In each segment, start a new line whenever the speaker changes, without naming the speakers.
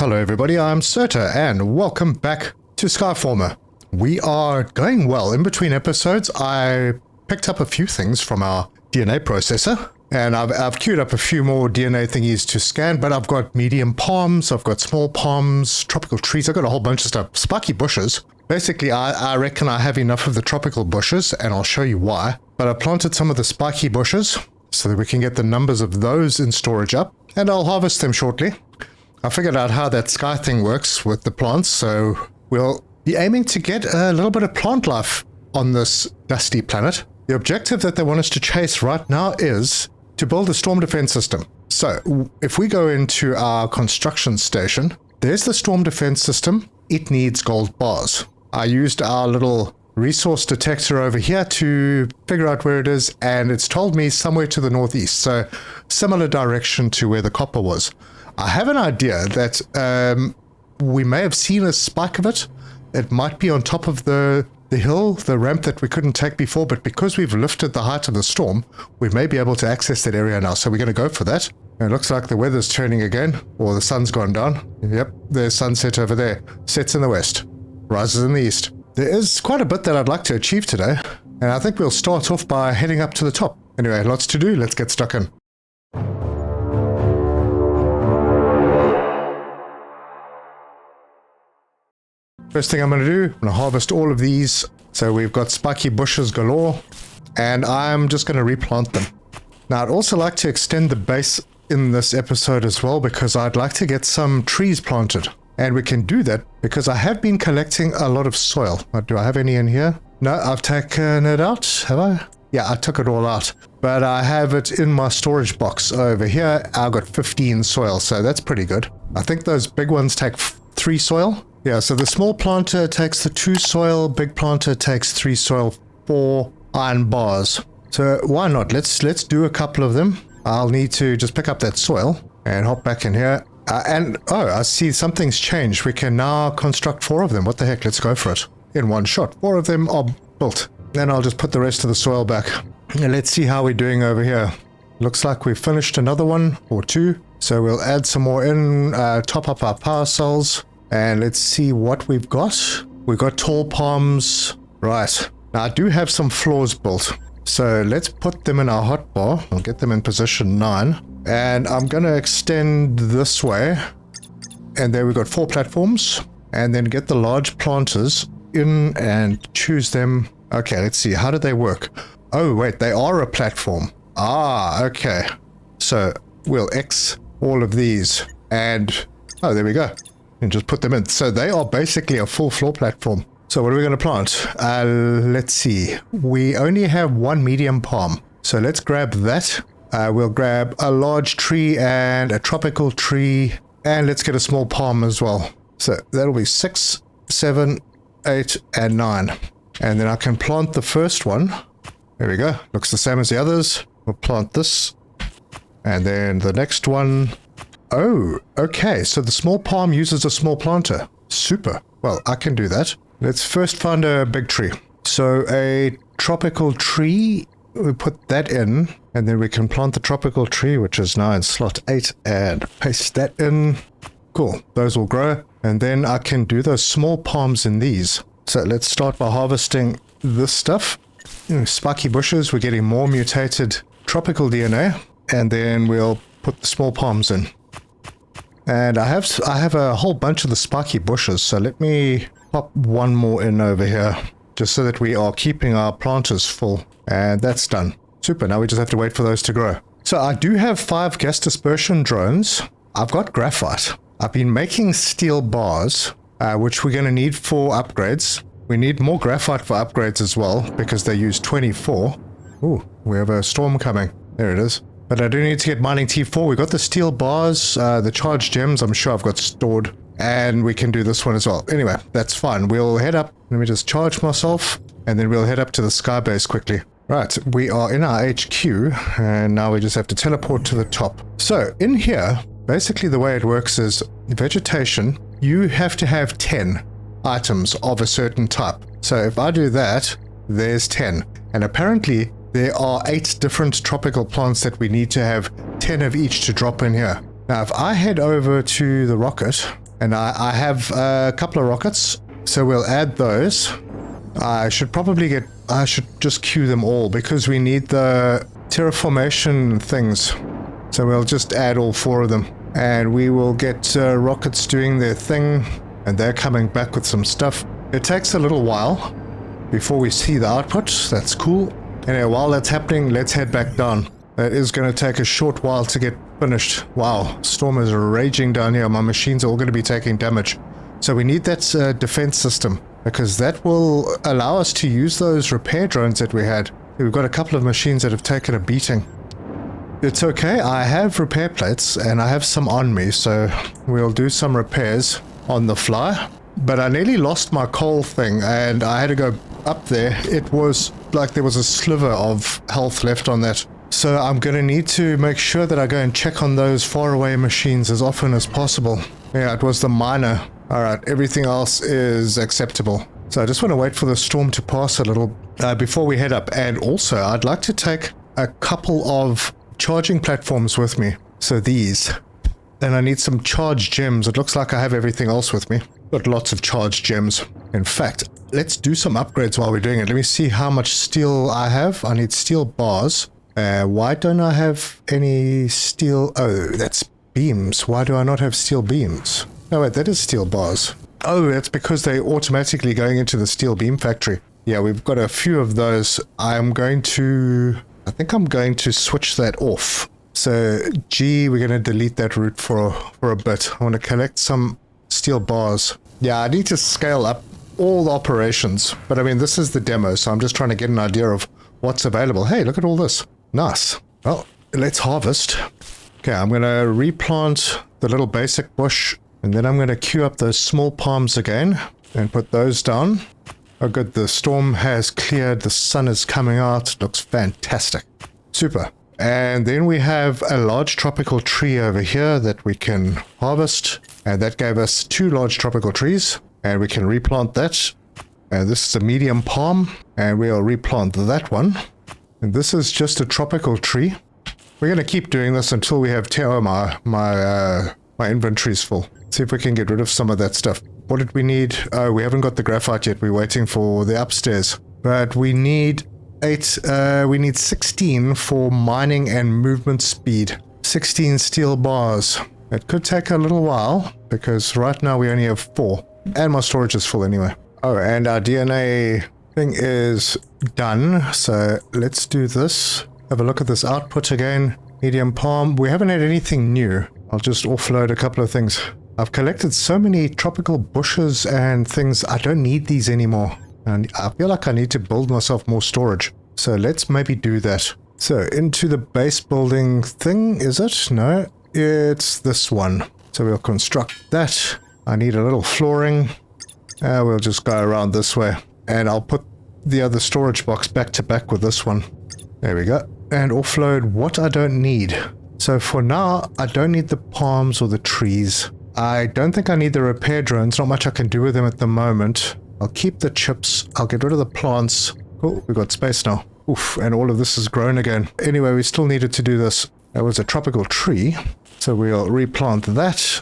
Hello everybody, I'm Serta and welcome back to Skyformer. We are going well. In between episodes, I picked up a few things from our DNA processor, and I've queued up a few more DNA thingies to scan, but I've got medium palms, I've got small palms, tropical trees, I've got a whole bunch of stuff. Spiky bushes. Basically, I reckon I have enough of the tropical bushes, and I'll show you why. But I planted some of the spiky bushes so that we can get the numbers of those in storage up, and I'll harvest them shortly. I figured out how that sky thing works with the plants, so we'll be aiming to get a little bit of plant life on this dusty planet. The objective that they want us to chase right now is to build a storm defense system. So if we go into our construction station, there's the storm defense system. It needs gold bars. I used our little resource detector over here to figure out where it is, and it's told me somewhere to the northeast, so similar direction to where the copper was. I have an idea that we may have seen a spike of it. It might be on top of the hill, the ramp that we couldn't take before, but because we've lifted the height of the storm, we may be able to access that area now. So we're going to go for that. And it looks like the weather's turning again, or the sun's gone down. Yep, there's sunset over there. Sets in the west, rises in the east. There is quite a bit that I'd like to achieve today, and I think we'll start off by heading up to the top. Anyway, lots to do. Let's get stuck in. First thing I'm going to do, I'm going to harvest all of these. So we've got spiky bushes galore, and I'm just going to replant them. Now, I'd also like to extend the base in this episode as well, because I'd like to get some trees planted. And we can do that because I have been collecting a lot of soil. Do I have any in here? No, I've taken it out, have I? Yeah, I took it all out. But I have it in my storage box over here. I've got 15 soil, so that's pretty good. I think those big ones take 3 soil. Yeah, so the small planter takes the 2 soil, big planter takes 3 soil, 4 iron bars. So why not? Let's do a couple of them. I'll need to just pick up that soil and hop back in here. Oh, I see something's changed. We can now construct 4 of them. What the heck? Let's go for it. In one shot. 4 of them are built. Then I'll just put the rest of the soil back. And let's see how we're doing over here. Looks like we've finished another one or 2. So we'll add some more in, top up our power cells. And let's see what we've got. We've got tall palms. Right. Now I do have some floors built. So let's put them in our hotbar. I'll get them in position 9. And I'm going to extend this way. And there we've got 4 platforms. And then get the large planters in and choose them. Okay, let's see. How do they work? Oh, wait. They are a platform. Ah, okay. So we'll X all of these. And, oh, there we go. And just put them in. So they are basically a full floor platform. So what are we going to plant? Let's see. We only have 1 medium palm. So let's grab that. We'll grab a large tree and a tropical tree. And let's get a small palm as well. So that'll be 6, 7, 8, and 9. And then I can plant the first one. There we go. Looks the same as the others. We'll plant this. And then the next one. Oh, okay. So the small palm uses a small planter. Super. Well, I can do that. Let's first find a big tree. So a tropical tree, we put that in, and then we can plant the tropical tree, which is now in slot 8, and paste that in. Cool. Those will grow. And then I can do those small palms in these. So let's start by harvesting this stuff. Spiky bushes, we're getting more mutated tropical DNA. And then we'll put the small palms in. And I have a whole bunch of the spiky bushes, so let me pop one more in over here, just so that we are keeping our planters full. And that's done. Super, now we just have to wait for those to grow. So I do have 5 gas dispersion drones. I've got graphite. I've been making steel bars, which we're going to need for upgrades. We need more graphite for upgrades as well, because they use 24. Ooh, we have a storm coming. There it is. But I do need to get mining T4. We got the steel bars, the charged gems, I'm sure I've got stored. And we can do this one as well. Anyway, that's fine. We'll head up. Let me just charge myself. And then we'll head up to the sky base quickly. Right, we are in our HQ. And now we just have to teleport to the top. So, in here, basically the way it works is vegetation. You have to have 10 items of a certain type. So if I do that, there's 10. And apparently there are 8 different tropical plants that we need to have 10 of each to drop in here. Now, if I head over to the rocket And I have a couple of rockets, so we'll add those. I should just queue them all because we need the terraformation things. So we'll just add all 4 of them. And we will get rockets doing their thing, and they're coming back with some stuff. It takes a little while before we see the output. That's cool. Anyway, while that's happening, let's head back down. That is going to take a short while to get finished. Wow, storm is raging down here. My machines are all going to be taking damage. So we need that defense system, because that will allow us to use those repair drones that we had. We've got a couple of machines that have taken a beating. It's okay, I have repair plates and I have some on me, so we'll do some repairs on the fly. But I nearly lost my coal thing and I had to go up there. It was like there was a sliver of health left on that. So I'm going to need to make sure that I go and check on those faraway machines as often as possible. Yeah, it was the miner. Alright, everything else is acceptable. So I just want to wait for the storm to pass a little before we head up. And also, I'd like to take a couple of charging platforms with me. So these. Then I need some charge gems. It looks like I have everything else with me. Got lots of charge gems. In fact, let's do some upgrades while we're doing it. Let me see how much steel I have. I need steel bars. Why don't I have any steel? Oh, that's beams. Why do I not have steel beams? No, wait, that is steel bars. Oh, that's because they're automatically going into the steel beam factory. Yeah, we've got a few of those. I think I'm going to switch that off. So, G, we're going to delete that route for a bit. I want to collect some steel bars. Yeah, I need to scale up all the operations. But I mean, this is the demo, so I'm just trying to get an idea of what's available. Hey, look at all this. Nice. Well, let's harvest. Okay, I'm going to replant the little basic bush. And then I'm going to queue up those small palms again and put those down. Oh good, the storm has cleared, the sun is coming out, looks fantastic. Super. And then we have a large tropical tree over here that we can harvest. And that gave us 2 large tropical trees. And we can replant that. And this is a medium palm. And we'll replant that one. And this is just a tropical tree. We're going to keep doing this until we have my inventory's full. See if we can get rid of some of that stuff. What did we need? Oh, we haven't got the graphite yet. We're waiting for the upstairs. But we need 16 for mining and movement speed. 16 steel bars. It could take a little while because right now we only have 4. And my storage is full anyway. Oh, and our DNA thing is done. So let's do this. Have a look at this output again. Medium palm. We haven't had anything new. I'll just offload a couple of things. I've collected so many tropical bushes and things. I don't need these anymore. And I feel like I need to build myself more storage. So let's maybe do that. So into the base building thing, is it? No, it's this one. So we'll construct that. I need a little flooring. We'll just go around this way. And I'll put the other storage box back to back with this one. There we go. And offload what I don't need. So for now, I don't need the palms or the trees. I don't think I need the repair drones. Not much I can do with them at the moment. I'll keep the chips. I'll get rid of the plants. Oh, we've got space now. Oof, and all of this has grown again. Anyway, we still needed to do this. That was a tropical tree. So we'll replant that.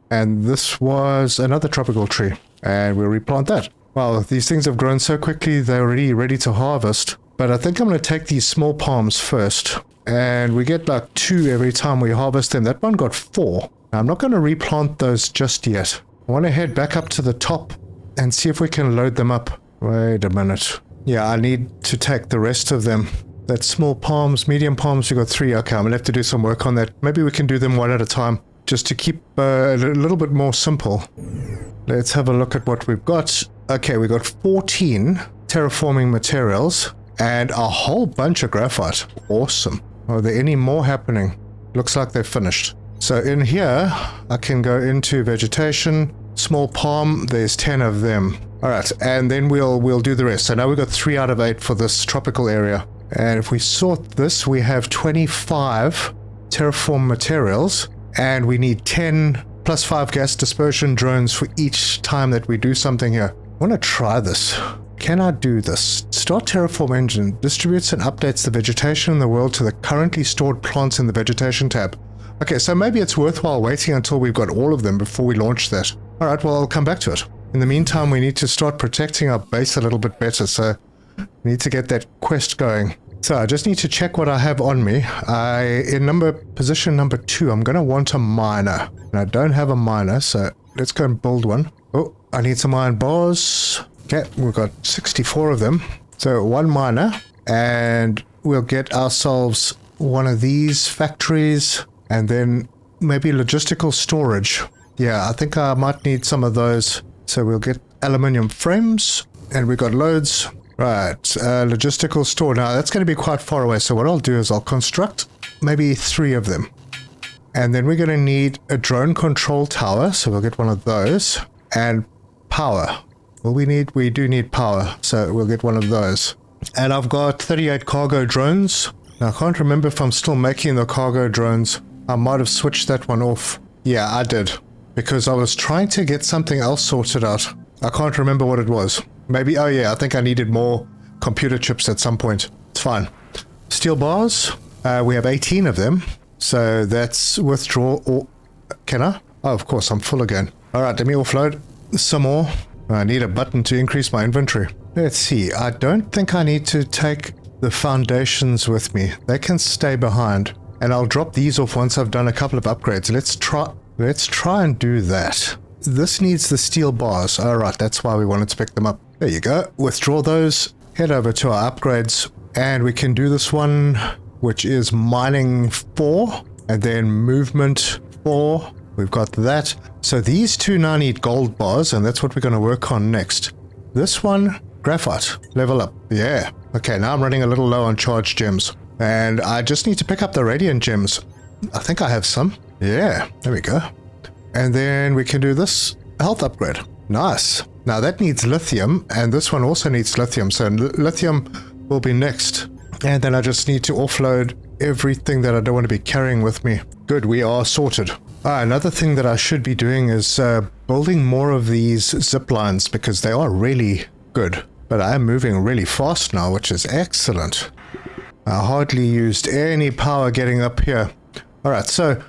And this was another tropical tree. And we'll replant that. Wow, these things have grown so quickly, they're already ready to harvest. But I think I'm going to take these small palms first. And we get like 2 every time we harvest them. That one got 4. Now, I'm not going to replant those just yet. I want to head back up to the top and see if we can load them up. Wait a minute. Yeah, I need to take the rest of them. That's small palms, medium palms, we got 3. Okay, I'm going to have to do some work on that. Maybe we can do them one at a time, just to keep a little bit more simple. Let's have a look at what we've got. Okay, we got 14 terraforming materials and a whole bunch of graphite. Awesome. Are there any more happening? Looks like they're finished. So in here, I can go into vegetation, small palm, there's 10 of them. All right, and then we'll do the rest. So now we've got 3 out of 8 for this tropical area. And if we sort this, we have 25 terraform materials, and we need 10 plus 5 gas dispersion drones for each time that we do something here. I want to try this. Can I do this? Start Terraform engine. Distributes and updates the vegetation in the world to the currently stored plants in the vegetation tab. Okay, so maybe it's worthwhile waiting until we've got all of them before we launch that. All right, well, I'll come back to it. In the meantime, we need to start protecting our base a little bit better, so we need to get that quest going. So I just need to check what I have on me. In position number 2, I'm going to want a miner. And I don't have a miner, so let's go and build one. Oh, I need some iron bars. Okay, we've got 64 of them. So 1 miner, and we'll get ourselves one of these factories, and then maybe logistical storage. Yeah, I think I might need some of those. So we'll get aluminium frames, and we've got loads. Right, logistical store. Now, that's going to be quite far away, so what I'll do is I'll construct maybe 3 of them. And then we're going to need a drone control tower, so we'll get one of those. And power. Well, we do need power, so we'll get one of those. And I've got 38 cargo drones. Now, I can't remember if I'm still making the cargo drones. I might have switched that one off. Yeah, I did. Because I was trying to get something else sorted out. I can't remember what it was. Maybe, oh yeah, I think I needed more computer chips at some point. It's fine. Steel bars. We have 18 of them. So that's withdraw, or can I? Oh, of course, I'm full again. All right, let me offload some more. I need a button to increase my inventory. Let's see. I don't think I need to take the foundations with me. They can stay behind. And I'll drop these off once I've done a couple of upgrades. Let's try and do that. This needs the steel bars. All right, that's why we wanted to pick them up. There you go. Withdraw those. Head over to our upgrades. And we can do this one, which is mining 4. And then movement 4. We've got that. So these 2 now need gold bars, and that's what we're going to work on next. This one, graphite. Level up. Yeah. Okay, now I'm running a little low on charged gems. And I just need to pick up the radiant gems. I think I have some. Yeah, there we go. And then we can do this health upgrade. Nice. Now that needs lithium, and this one also needs lithium. So lithium will be next. And then I just need to offload everything that I don't want to be carrying with me. Good, we are sorted. Another thing that I should be doing is building more of these zip lines, because they are really good. But I am moving really fast now, which is excellent. I hardly used any power getting up here. Alright, so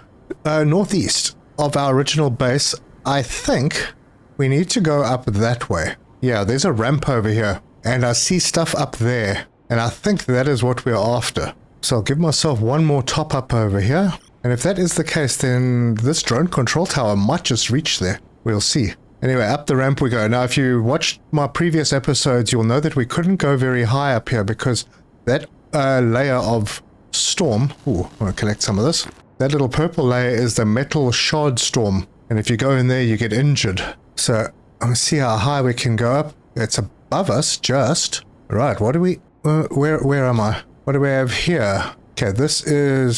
northeast of our original base, I think we need to go up that way. Yeah, there's a ramp over here, and I see stuff up there, and I think that is what we're after. So I'll give myself one more top up over here, and if that is the case, then this drone control tower might just reach there. We'll see. Anyway, up the ramp we go. Now, if you watched my previous episodes, you'll know that we couldn't go very high up here because that layer of storm... Ooh, I want to collect some of this. That little purple layer is the metal shard storm, and if you go in there, you get injured. So, I'm going to see how high we can go up. It's above us, just. Right, what do we... where am I? What do we have here? Okay, this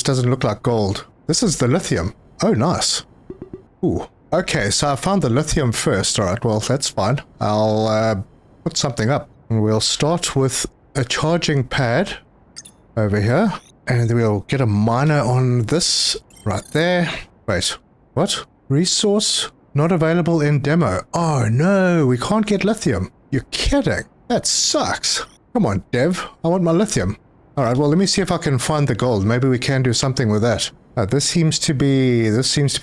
doesn't look like gold. This is the lithium. Oh, nice. Ooh. Okay, so I found the lithium first. Alright, well, that's fine. I'll put something up. And we'll start with a charging pad over here. And we'll get a miner on this right there. Wait, what? Resource not available in demo. Oh no, we can't get lithium. You're kidding. That sucks. Come on, dev. I want my lithium. Alright, well, let me see if I can find the gold. Maybe we can do something with that. This seems to be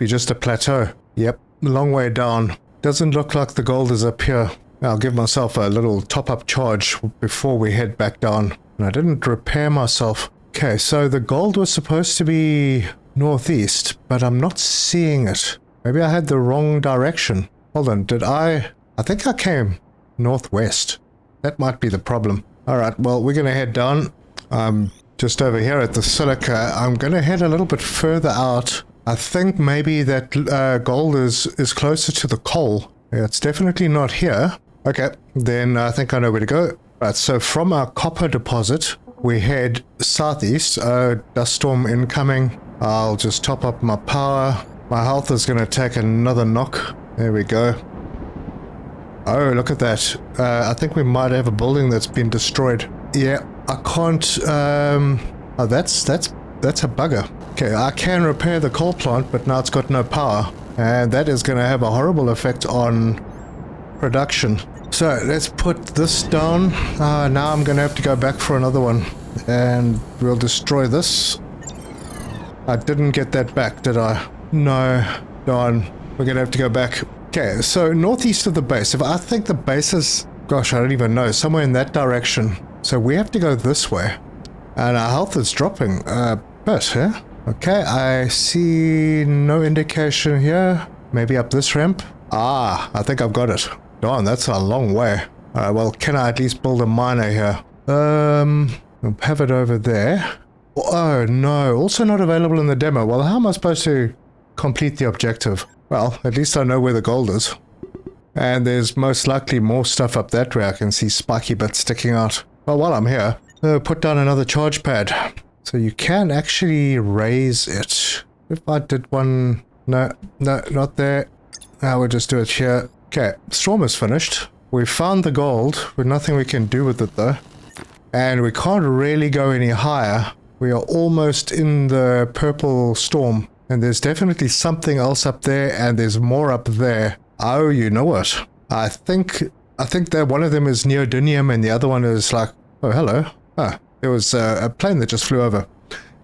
just a plateau. Yep, a long way down. Doesn't look like the gold is up here. I'll give myself a little top-up charge before we head back down. And I didn't repair myself. Okay, so the gold was supposed to be northeast, but I'm not seeing it. Maybe I had the wrong direction. Hold on, I think I came northwest. That might be the problem. Alright, well, we're going to head down. Just over here at the silica. I'm going to head a little bit further out. I think maybe that gold is closer to the coal. Yeah, it's definitely not here. Okay, then I think I know where to go. Right, so from our copper deposit, we head southeast. Dust storm incoming. I'll just top up my power. My health is going to take another knock. There we go. Oh, look at that. I think we might have a building that's been destroyed. Yeah, I can't... Oh, that's a bugger. Okay, I can repair the coal plant, but now it's got no power. And that is going to have a horrible effect on production. So, let's put this down. Now I'm going to have to go back for another one. And we'll destroy this. I didn't get that back, did I? No. Darn. We're going to have to go back. Okay, so northeast of the base. If I think the base is, gosh, I don't even know, somewhere in that direction. So we have to go this way. And our health is dropping a bit, yeah? Okay, I see no indication here. Maybe up this ramp. Ah, I think I've got it. Darn, that's a long way. Alright, well, can I at least build a miner here? We'll have it over there. Oh, no. Also not available in the demo. Well, how am I supposed to complete the objective? Well, at least I know where the gold is. And there's most likely more stuff up that way. I can see spiky bits sticking out. Well, while I'm here, put down another charge pad. So you can actually raise it. If I did one... No, not there. Now we'll just do it here. Okay, storm is finished. We found the gold, with nothing we can do with it though. And we can't really go any higher. We are almost in the purple storm. And there's definitely something else up there, and there's more up there. Oh, you know what? I think that one of them is neodymium and the other one is like... Oh, hello. Ah, there was a plane that just flew over.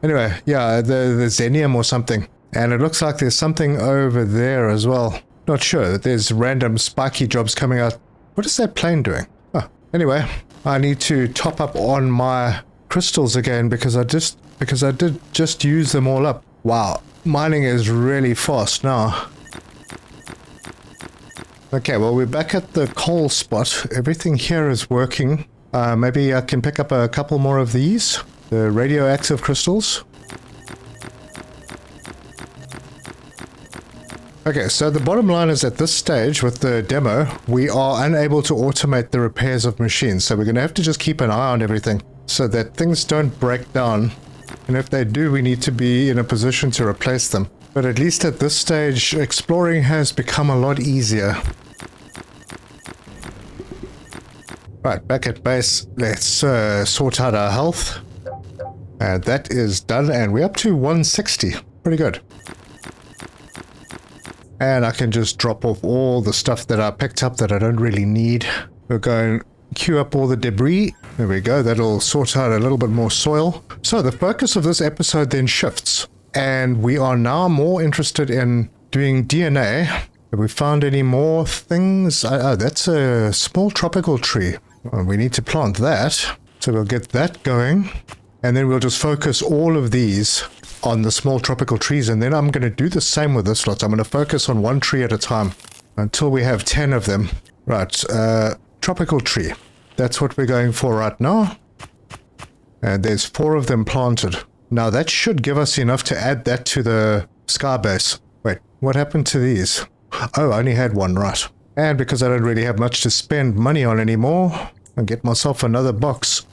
Anyway, yeah, the xenium or something. And it looks like there's something over there as well. Not sure. There's random spiky jobs coming out. What is that plane doing? Oh, anyway, I need to top up on my crystals again because I did just use them all up. Wow, mining is really fast now. Okay, well, we're back at the coal spot. Everything here is working. Maybe I can pick up a couple more of these. The radioactive crystals. Okay, so the bottom line is at this stage with the demo, we are unable to automate the repairs of machines. So we're going to have to just keep an eye on everything so that things don't break down. And if they do, we need to be in a position to replace them. But at least at this stage, exploring has become a lot easier. Right, back at base, let's sort out our health. And that is done, and we're up to 160. Pretty good. And I can just drop off all the stuff that I picked up that I don't really need. We'll go and queue up all the debris. There we go, that'll sort out a little bit more soil. So the focus of this episode then shifts. And we are now more interested in doing DNA. Have we found any more things? Oh, that's a small tropical tree. Well, we need to plant that. So we'll get that going. And then we'll just focus all of these on the small tropical trees. And then I'm going to do the same with this lot. I'm going to focus on one tree at a time until we have 10 of them. Right, tropical tree. That's what we're going for right now. And there's 4 of them planted. Now that should give us enough to add that to the sky base. Wait, what happened to these? Oh, I only had one, right. And because I don't really have much to spend money on anymore, I'll get myself another box.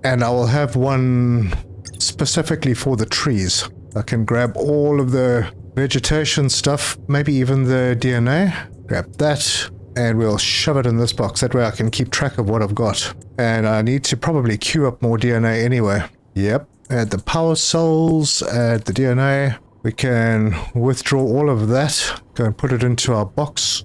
And I will have one specifically for the trees. I can grab all of the vegetation stuff, maybe even the DNA. Grab that, and we'll shove it in this box. That way I can keep track of what I've got. And I need to probably queue up more DNA anyway. Yep. Add the power cells, add the DNA. We can withdraw all of that. Go and put it into our box.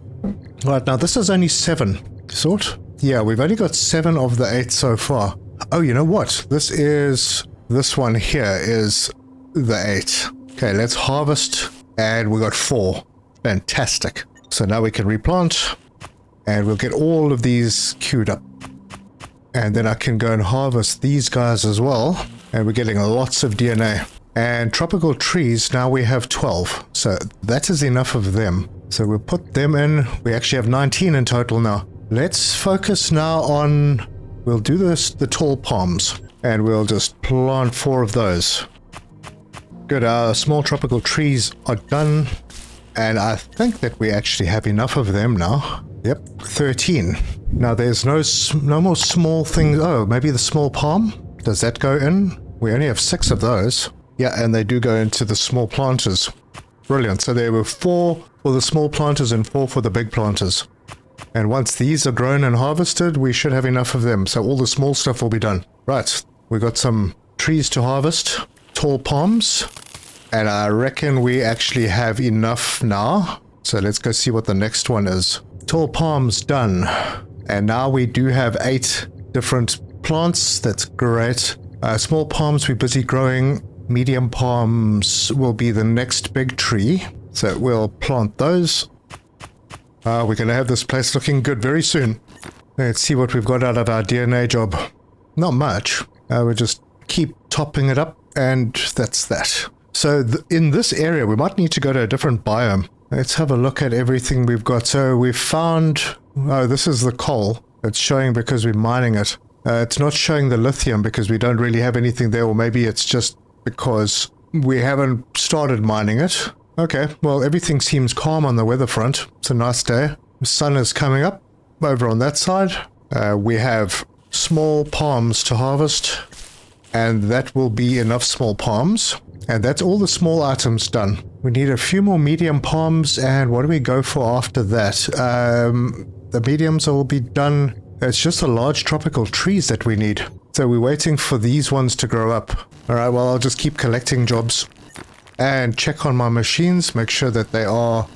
Right, now this is only 7. Sort? Yeah, we've only got 7 of the 8 so far. Oh, you know what? This one here is the 8. Okay, let's harvest. And we got 4. Fantastic. So now we can replant. And we'll get all of these queued up. And then I can go and harvest these guys as well. And we're getting lots of DNA. And tropical trees, now we have 12. So that is enough of them. So we'll put them in. We actually have 19 in total now. Let's focus now on... We'll do the tall palms. And we'll just plant 4 of those. Good, our small tropical trees are done. And I think that we actually have enough of them now. Yep, 13. Now there's no more small things. Oh, maybe the small palm? Does that go in? We only have 6 of those. Yeah, and they do go into the small planters. Brilliant. So there were 4 for the small planters and 4 for the big planters. And once these are grown and harvested, we should have enough of them. So all the small stuff will be done. Right, we got some trees to harvest. Tall palms. And I reckon we actually have enough now. So let's go see what the next one is. Tall palms done. And now we do have 8 different plants. That's great. Small palms we're busy growing. Medium palms will be the next big tree. So we'll plant those. We're going to have this place looking good very soon. Let's see what we've got out of our DNA job. Not much. We'll just keep topping it up, and that's that. So in this area, we might need to go to a different biome. Let's have a look at everything we've got. So we've found... Oh, this is the coal. It's showing because we're mining it. It's not showing the lithium because we don't really have anything there, or maybe it's just because we haven't started mining it. Okay, well, everything seems calm on the weather front. It's a nice day. The sun is coming up over on that side. We have small palms to harvest, and that will be enough small palms. And that's all the small items done. We need a few more medium palms, and what do we go for after that? The mediums will be done. It's just the large tropical trees that we need. So we're waiting for these ones to grow up. Alright, well, I'll just keep collecting jobs and check on my machines, make sure that they are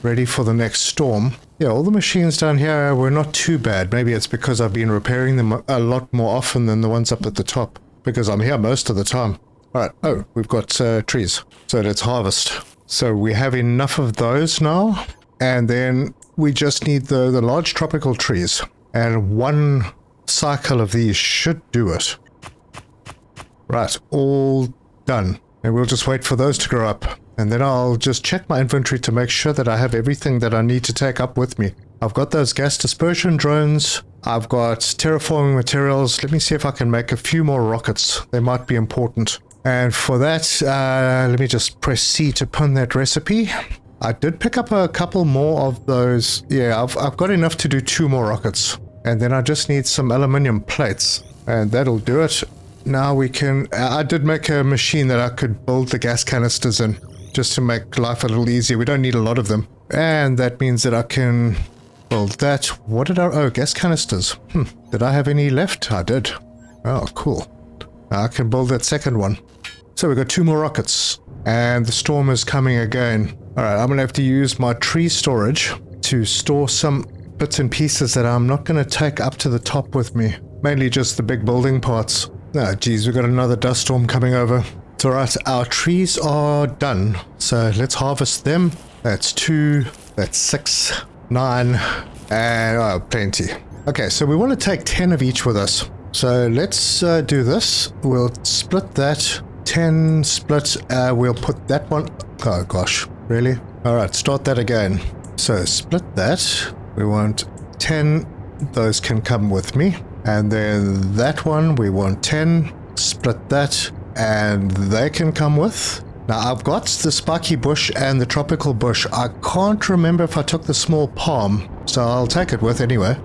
ready for the next storm. Yeah, all the machines down here were not too bad. Maybe it's because I've been repairing them a lot more often than the ones up at the top, because I'm here most of the time. Alright, oh, we've got trees. So let's harvest. So we have enough of those now, and then we just need the large tropical trees. And one cycle of these should do it. Right, all done. And we'll just wait for those to grow up. And then I'll just check my inventory to make sure that I have everything that I need to take up with me. I've got those gas dispersion drones. I've got terraforming materials. Let me see if I can make a few more rockets. They might be important. And for that, let me just press C to pin that recipe. I did pick up a couple more of those. Yeah, I've got enough to do 2 more rockets. And then I just need some aluminium plates. And that'll do it. Now we can... I did make a machine that I could build the gas canisters in, just to make life a little easier. We don't need a lot of them. And that means that I can build that. What did I... Oh, gas canisters. Did I have any left? I did. Oh, cool. Now I can build that second one. So we've got 2 more rockets. And the storm is coming again. Alright, I'm going to have to use my tree storage to store some bits and pieces that I'm not going to take up to the top with me. Mainly just the big building parts. Oh, geez, we've got another dust storm coming over. It's alright, our trees are done. So let's harvest them. That's 2, that's 6, 9, and oh, plenty. Okay, so we want to take 10 of each with us. So let's do this. We'll split that. 10 split. We'll put that one. Oh gosh, really? Alright, start that again. So split that. We want 10. Those can come with me. And then that one, we want 10. Split that. And they can come with. Now I've got the spiky bush and the tropical bush. I can't remember if I took the small palm. So I'll take it with anyway.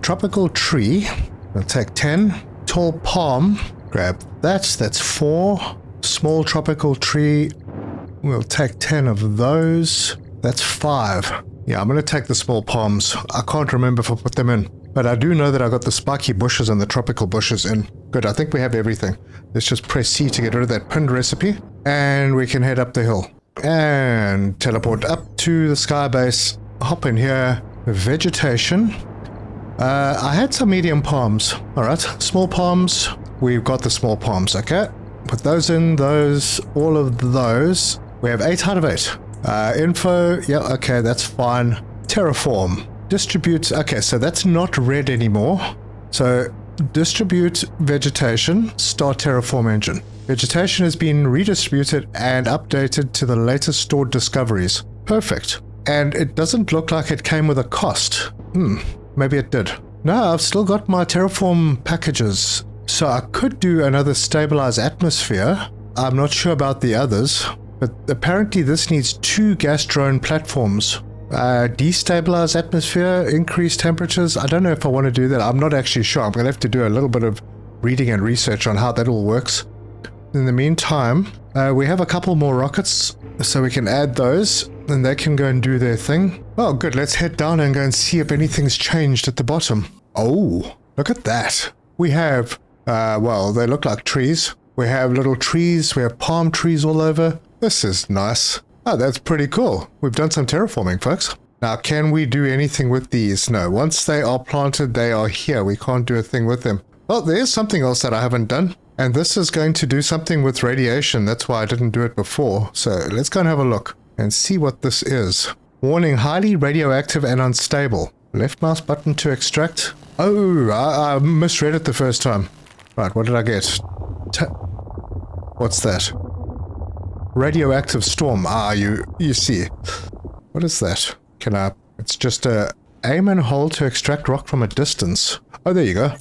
Tropical tree. I'll take 10. Tall palm. Grab that. That's 4. Small tropical tree. We'll take 10 of those. That's 5. Yeah, I'm going to take the small palms. I can't remember if I put them in. But I do know that I got the spiky bushes and the tropical bushes in. Good, I think we have everything. Let's just press C to get rid of that pinned recipe. And we can head up the hill. And teleport up to the sky base. Hop in here. Vegetation. I had some medium palms. Alright, small palms. We've got the small palms, okay. Put those in, those, all of those. We have 8 out of 8. Info, yeah, okay, that's fine. Terraform. Distribute, okay, so that's not red anymore. So, distribute vegetation, start terraform engine. Vegetation has been redistributed and updated to the latest stored discoveries. Perfect. And it doesn't look like it came with a cost. Maybe it did. No, I've still got my terraform packages. So I could do another stabilize atmosphere. I'm not sure about the others, but apparently this needs 2 gas drone platforms. Destabilize atmosphere, increase temperatures. I don't know if I want to do that. I'm not actually sure. I'm going to have to do a little bit of reading and research on how that all works. In the meantime, we have a couple more rockets, so we can add those, and they can go and do their thing. Oh, good. Let's head down and go and see if anything's changed at the bottom. Oh, look at that. We have, well, they look like trees. We have little trees. We have palm trees all over. This is nice. Oh, that's pretty cool. We've done some terraforming, folks. Now, can we do anything with these? No. Once they are planted, they are here. We can't do a thing with them. Well, there's something else that I haven't done. And this is going to do something with radiation. That's why I didn't do it before. So let's go and have a look and see what this is. Warning, highly radioactive and unstable. Left mouse button to extract. Oh, I misread it the first time. Right, what did I get? What's that? Radioactive storm. Ah, you see. What is that? Can I... It's just a aim and hold to extract rock from a distance. Oh, there you go.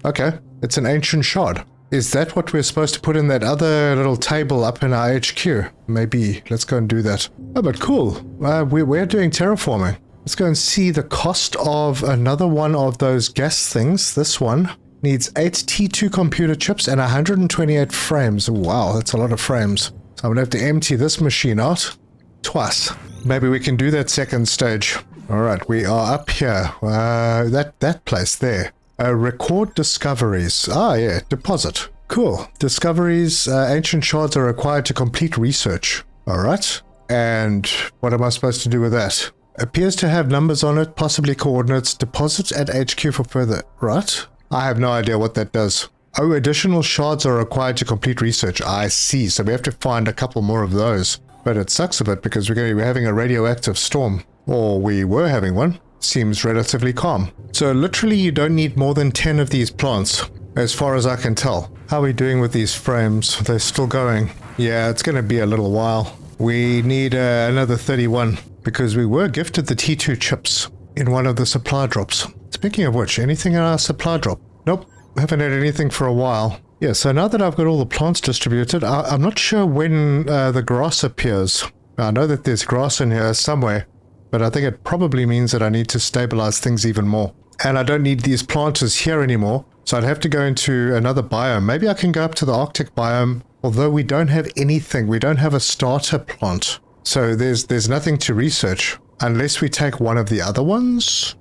Okay, it's an ancient shard. Is that what we're supposed to put in that other little table up in our HQ? Maybe. Let's go and do that. Oh, but cool. We're doing terraforming. Let's go and see the cost of another one of those gas things. This one needs 8 T2 computer chips and 128 frames. Wow, that's a lot of frames. So I'm going to have to empty this machine out twice. Maybe we can do that second stage. All right, we are up here. That place there. Record discoveries. Ah, yeah, deposit. Cool. Discoveries, ancient shards are required to complete research. All right. And what am I supposed to do with that? Appears to have numbers on it, possibly coordinates. Deposit at HQ for further. Right. I have no idea what that does. Oh, additional shards are required to complete research. I see. So we have to find a couple more of those. But it sucks a bit because we're going to be having a radioactive storm. Or we were having one. Seems relatively calm. So literally you don't need more than 10 of these plants, as far as I can tell. How are we doing with these frames? They're still going. Yeah, it's going to be a little while. We need another 31, because we were gifted the T2 chips in one of the supply drops. Speaking of which, anything in our supply drop? Nope, haven't had anything for a while. Yeah, so now that I've got all the plants distributed, I'm not sure when the grass appears. I know that there's grass in here somewhere, but I think it probably means that I need to stabilize things even more. And I don't need these planters here anymore, so I'd have to go into another biome. Maybe I can go up to the Arctic biome, although we don't have anything. We don't have a starter plant. So there's nothing to research, unless we take one of the other ones.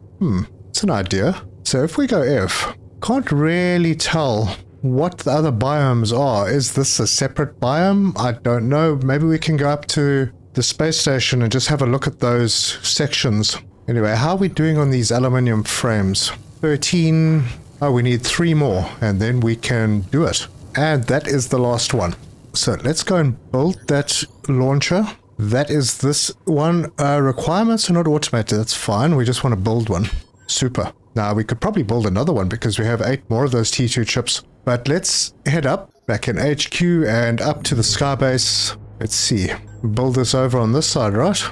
It's an idea. So if we go F, can't really tell what the other biomes are. Is this a separate biome? I don't know. Maybe we can go up to the space station and just have a look at those sections. Anyway, how are we doing on these aluminium frames? 13. Oh, we need 3 more, and then we can do it. And that is the last one. So let's go and build that launcher. That is this one. Requirements are not automated. That's fine. We just want to build one. Super. Now, we could probably build another one because we have 8 more of those T2 chips. But let's head up, back in HQ, and up to the skybase. Let's see. Build this over on this side, right?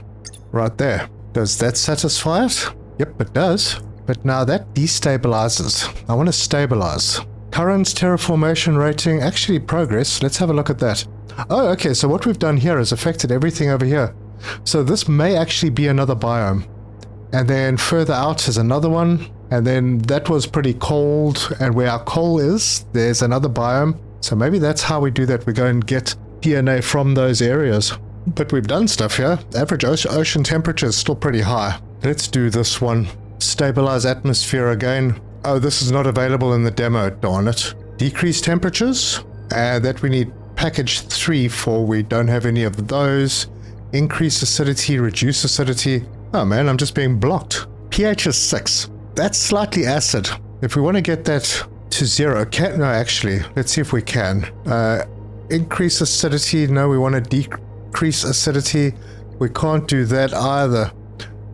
Right there. Does that satisfy it? Yep, it does. But now that destabilizes. I want to stabilize. Current terraformation rating, actually progress. Let's have a look at that. Oh, okay, so what we've done here has affected everything over here. So this may actually be another biome. And then further out is another one. And then that was pretty cold. And where our coal is, there's another biome. So maybe that's how we do that. We go and get DNA from those areas. But we've done stuff here. Average ocean temperature is still pretty high. Let's do this one. Stabilize atmosphere again. Oh, this is not available in the demo, darn it. Decrease temperatures. That we need package 3 for. We don't have any of those. Increase acidity, reduce acidity. Oh man, I'm just being blocked. pH is 6. That's slightly acid. If we want to get that to 0, no, actually, let's see if we can. Increase acidity. No, we want to decrease acidity. We can't do that either.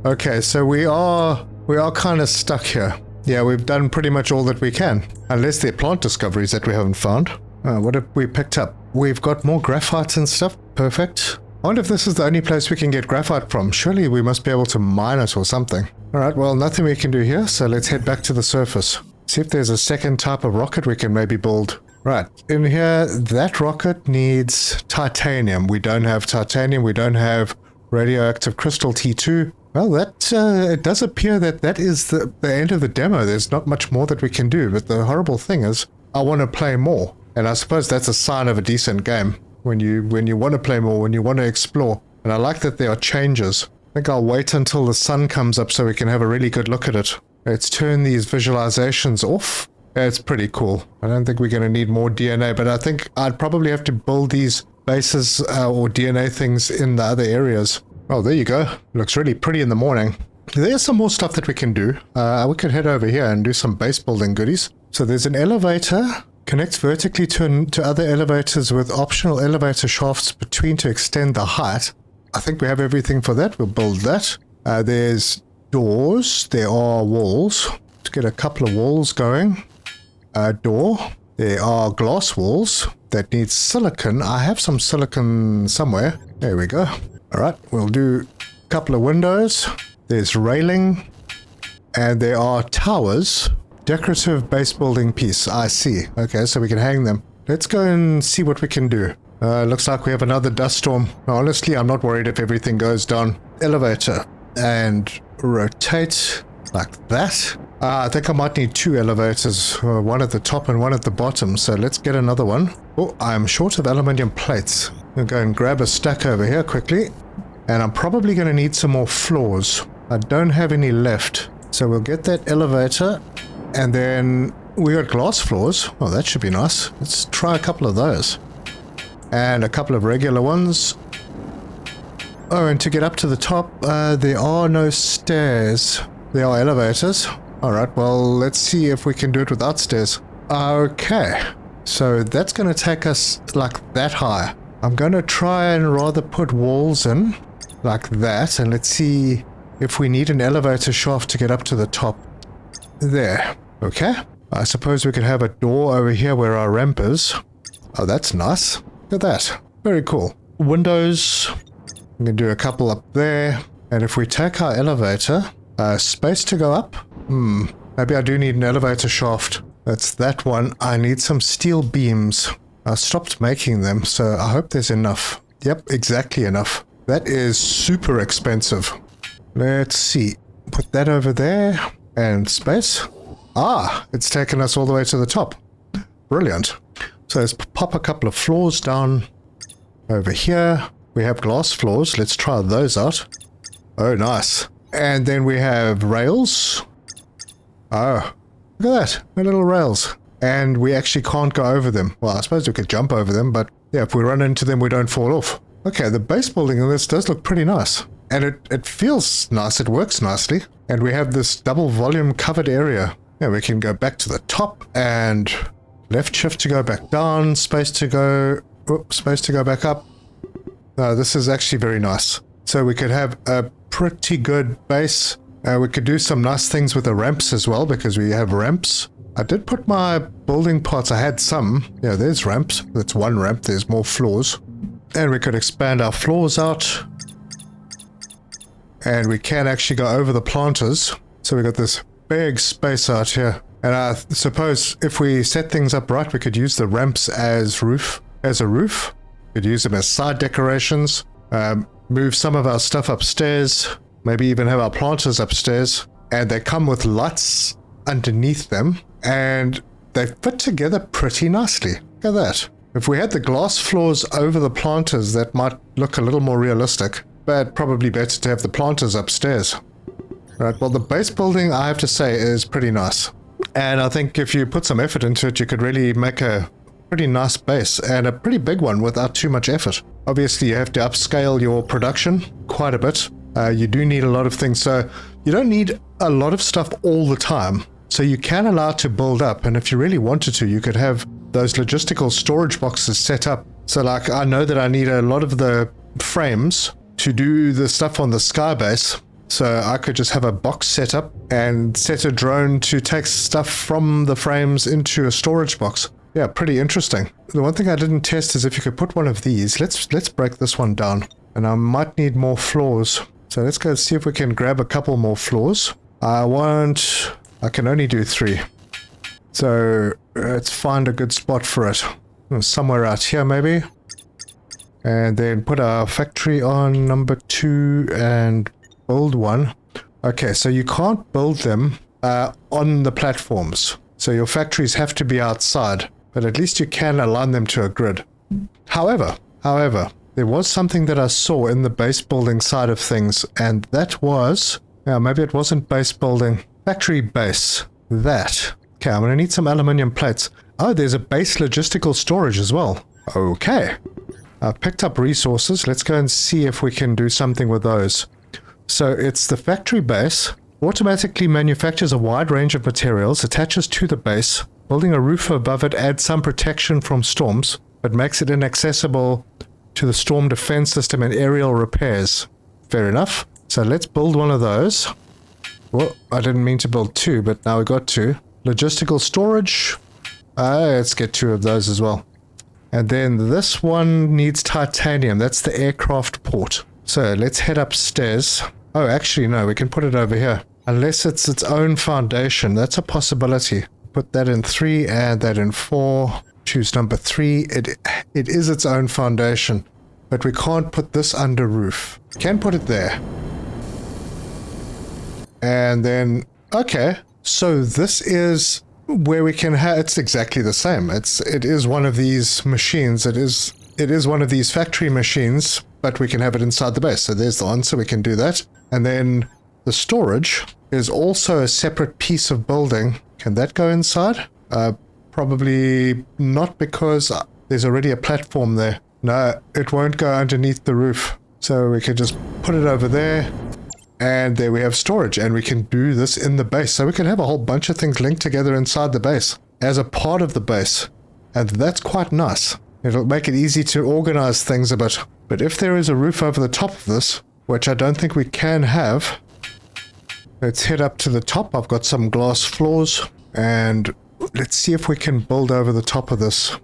Okay, so we are kind of stuck here. Yeah, we've done pretty much all that we can. Unless they're plant discoveries that we haven't found. What have we picked up? We've got more graphite and stuff. Perfect. I wonder if this is the only place we can get graphite from. Surely we must be able to mine it or something. Alright, well, nothing we can do here, so let's head back to the surface. See if there's a second type of rocket we can maybe build. Right, in here, that rocket needs titanium. We don't have titanium, we don't have radioactive crystal T2. Well, it does appear that is the end of the demo. There's not much more that we can do, but the horrible thing is, I want to play more. And I suppose that's a sign of a decent game. When you want to play more, when you want to explore. And I like that there are changes. I think I'll wait until the sun comes up so we can have a really good look at it. Let's turn these visualizations off. It's pretty cool. I don't think we're going to need more DNA, but I think I'd probably have to build these bases or DNA things in the other areas. Oh, there you go. Looks really pretty in the morning. There's some more stuff that we can do. We could head over here and do some base building goodies. So there's an elevator. Connects vertically to other elevators with optional elevator shafts between to extend the height. I think we have everything for that. We'll build that. There's doors. There are walls. Let's get a couple of walls going. A door. There are glass walls that need silicon. I have some silicon somewhere. There we go. All right, we'll do a couple of windows. There's railing. And there are towers. Decorative base building piece. I see. Okay, so we can hang them. Let's go and see what we can do. Looks like we have another dust storm. Honestly, I'm not worried if everything goes down. Elevator. And rotate like that. I think I might need 2 elevators. One at the top and one at the bottom. So let's get another one. Oh, I'm short of aluminium plates. I'll go and grab a stack over here quickly. And I'm probably going to need some more floors. I don't have any left. So we'll get that elevator. And then we got glass floors. Oh, that should be nice. Let's try a couple of those. And a couple of regular ones. Oh, and to get up to the top, there are no stairs. There are elevators. Alright, well, let's see if we can do it without stairs. Okay. So that's going to take us like that high. I'm going to try and rather put walls in like that. And let's see if we need an elevator shaft to get up to the top. There. Okay. I suppose we could have a door over here where our ramp is. Oh, that's nice. Look at that. Very cool. Windows. We can do a couple up there. And if we take our elevator, space to go up. Maybe I do need an elevator shaft. That's that one. I need some steel beams. I stopped making them, so I hope there's enough. Yep, exactly enough. That is super expensive. Let's see. Put that over there. And space. Ah, it's taken us all the way to the top. Brilliant. So let's pop a couple of floors down over here. We have glass floors. Let's try those out. Oh, nice. And then we have rails. Oh, look at that. The little rails. And we actually can't go over them. Well, I suppose we could jump over them, but yeah, if we run into them, we don't fall off. Okay, the base building in this does look pretty nice. And it feels nice. It works nicely. And we have this double volume covered area. Yeah, we can go back to the top and left shift to go back down, space to go back up. This is actually very nice. So we could have a pretty good base. We could do some nice things with the ramps as well because we have ramps. I did put my building parts. I had some. Yeah, there's ramps. That's one ramp. There's more floors. And we could expand our floors out. And we can actually go over the planters. So we got this big space out here. And I suppose if we set things up right, we could use the ramps as a roof. We could use them as side decorations. Move some of our stuff upstairs. Maybe even have our planters upstairs. And they come with lights underneath them. And they fit together pretty nicely. Look at that. If we had the glass floors over the planters, that might look a little more realistic. But probably better to have the planters upstairs. Right, well, the base building, I have to say, is pretty nice. And I think if you put some effort into it, you could really make a pretty nice base and a pretty big one without too much effort. Obviously, you have to upscale your production quite a bit. You do need a lot of things, so you don't need a lot of stuff all the time. So you can allow it to build up, and if you really wanted to, you could have those logistical storage boxes set up. So like, I know that I need a lot of the frames to do the stuff on the sky base. So I could just have a box set up and set a drone to take stuff from the frames into a storage box. Yeah, pretty interesting. The one thing I didn't test is if you could put one of these. Let's break this one down. And I might need more floors. So let's go see if we can grab a couple more floors. I can only do 3. So let's find a good spot for it. Somewhere out here maybe. And then put our factory on number 2 and build one. Okay, so you can't build them on the platforms. So your factories have to be outside, but at least you can align them to a grid. However, there was something that I saw in the base building side of things, and that was, maybe it wasn't base building, factory base, that. Okay, I'm going to need some aluminium plates. Oh, there's a base logistical storage as well. Okay. I've picked up resources. Let's go and see if we can do something with those. So it's the factory base. Automatically manufactures a wide range of materials, attaches to the base. Building a roof above it adds some protection from storms, but makes it inaccessible to the storm defense system and aerial repairs. Fair enough. So let's build one of those. Well, I didn't mean to build two, but now we got two. Logistical storage. Let's get two of those as well. And then this one needs titanium. That's the aircraft port. So let's head upstairs. Oh, actually, no, we can put it over here. Unless it's its own foundation. That's a possibility. Put that in 3 and that in 4. Choose number 3. It is its own foundation. But we can't put this under roof. Can put it there. And then, okay. So this is where we can have, it's exactly the same. It is one of these machines. It is one of these factory machines, but we can have it inside the base. So there's the answer. We can do that. And then the storage is also a separate piece of building. Can that go inside? Probably not, because there's already a platform there. No, it won't go underneath the roof. So we can just put it over there. And there we have storage, and we can do this in the base. So we can have a whole bunch of things linked together inside the base as a part of the base. And that's quite nice. It'll make it easy to organize things a bit. But if there is a roof over the top of this, which I don't think we can have, let's head up to the top. I've got some glass floors, and let's see if we can build over the top of this.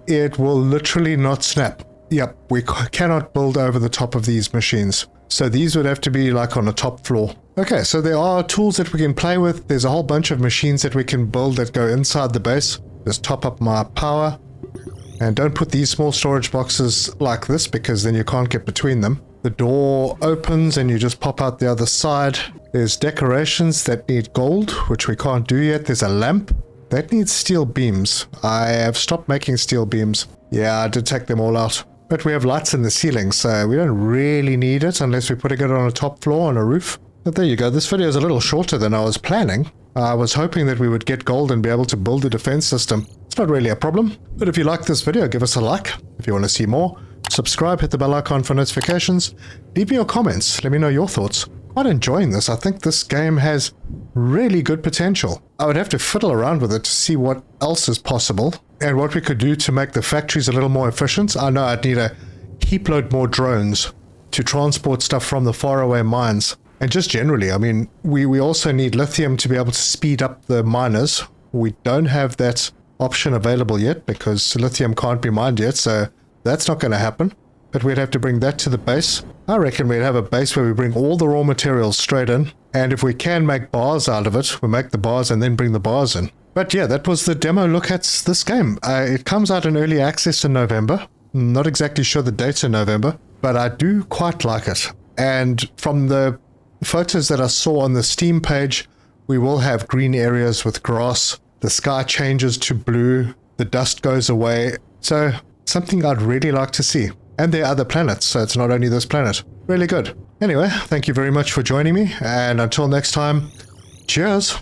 It will literally not snap. Yep, we cannot build over the top of these machines. So these would have to be like on a top floor. Okay, so there are tools that we can play with. There's a whole bunch of machines that we can build that go inside the base. Just top up my power. And don't put these small storage boxes like this, because then you can't get between them. The door opens and you just pop out the other side. There's decorations that need gold, which we can't do yet. There's a lamp. That needs steel beams. I have stopped making steel beams. Yeah, I did take them all out. But we have lights in the ceiling, so we don't really need it unless we're putting it on a top floor on a roof. But there you go. This video is a little shorter than I was planning. I was hoping that we would get gold and be able to build a defense system. It's not really a problem. But if you like this video, give us a like. If you want to see more, subscribe, hit the bell icon for notifications. Leave me your comments. Let me know your thoughts. Quite enjoying this. I think this game has really good potential. I would have to fiddle around with it to see what else is possible and what we could do to make the factories a little more efficient. I know I'd need a heap load more drones to transport stuff from the faraway mines. And just generally, I mean, we also need lithium to be able to speed up the miners. We don't have that option available yet because lithium can't be mined yet, so that's not going to happen. But we'd have to bring that to the base. I reckon we'd have a base where we bring all the raw materials straight in. And if we can make bars out of it, we make the bars and then bring the bars in. But yeah, that was the demo look at this game. It comes out in early access in November. Not exactly sure the dates in November, but I do quite like it. And from the photos that I saw on the Steam page, we will have green areas with grass. The sky changes to blue. The dust goes away. So something I'd really like to see. And there are other planets, so it's not only this planet. Really good. Anyway, thank you very much for joining me, and until next time, cheers!